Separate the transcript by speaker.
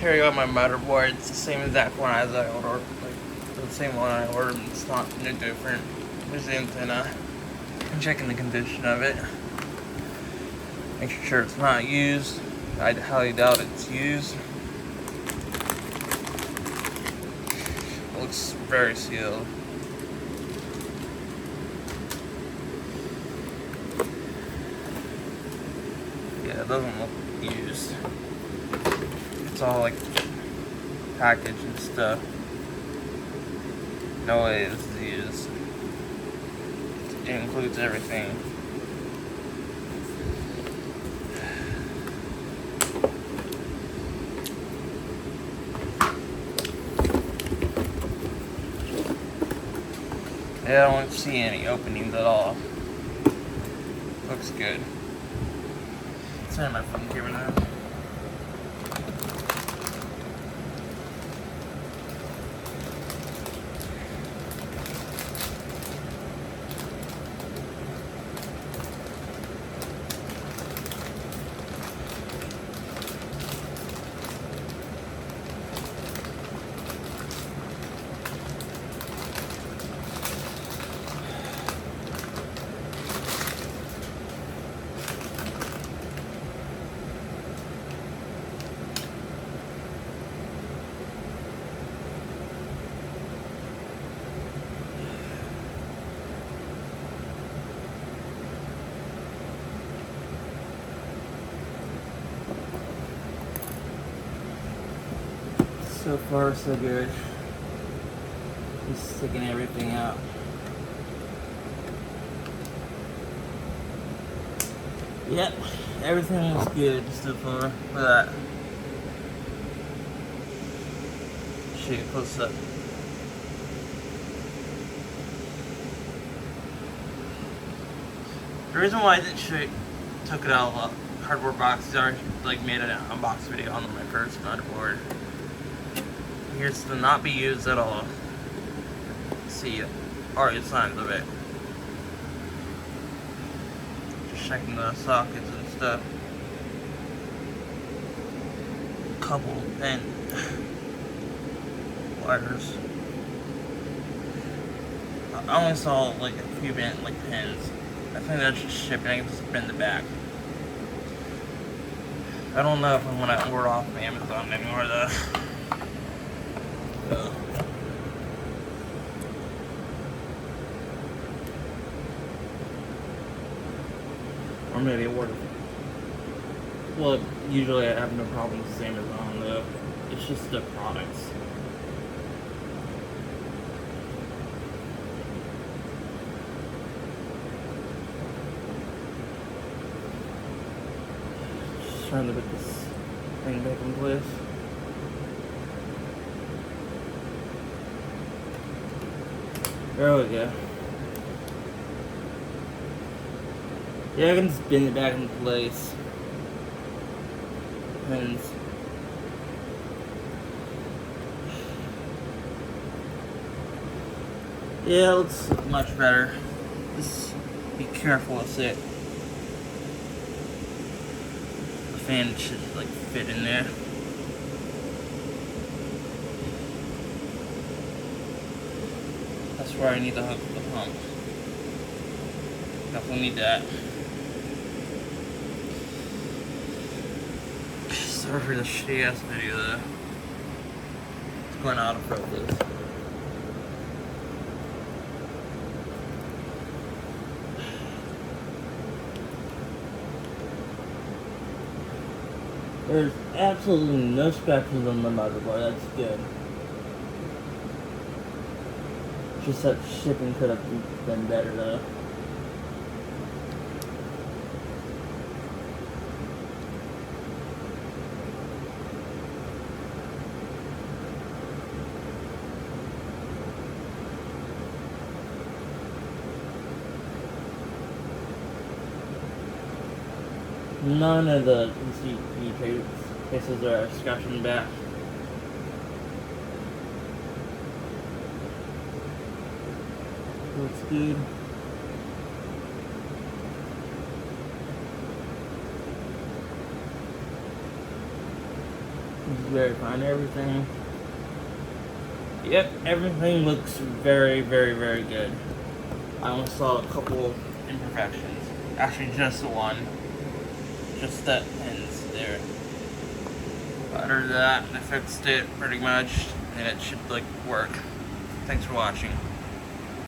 Speaker 1: Here I got my motherboard. It's the same exact one as I ordered. Like, the same one I ordered. It's not no different. There's the antenna. I'm checking the condition of it. Making sure it's not used. I highly doubt it's used. It looks very sealed. Yeah, it doesn't look used. It's all like packaged and stuff. No way this is used. It includes everything. Yeah, I don't see any openings at all. Looks good. It's in my phone camera now. So far, so good. Just sticking everything out. Yep, everything looks good so far. Look at that. Shoot it close up. The reason why I didn't took it out of the cardboard box is I already made an unbox video on my first motherboard. Here's to not be used at all. See already signs of it. Just checking the sockets and stuff. Couple pin wires. I only saw like a few pins. I think that's just shipping. I can just bend it back. I don't know if I'm gonna order off of Amazon anymore though. Or maybe order. Well, usually I have no problem with Amazon though. It's just the products. Just trying to put this thing back in place. There we go. Yeah, I can just bend it back in place. And yeah, it looks much better. Just be careful with it. The fan should like fit in there. That's where I need to hook the pump. Definitely need that. Sorry for the shitty ass video though. It's going out of focus. There's absolutely no scratches on the motherboard. That's good. Just that shipping could have been better though. None of the ECP cases are scratching back. Looks good. verifying everything. Yep, everything looks very, very, very good. I only saw a couple imperfections. Actually, just one. Just that pins there. Other than that, I fixed it pretty much, and it should like work. Thanks for watching.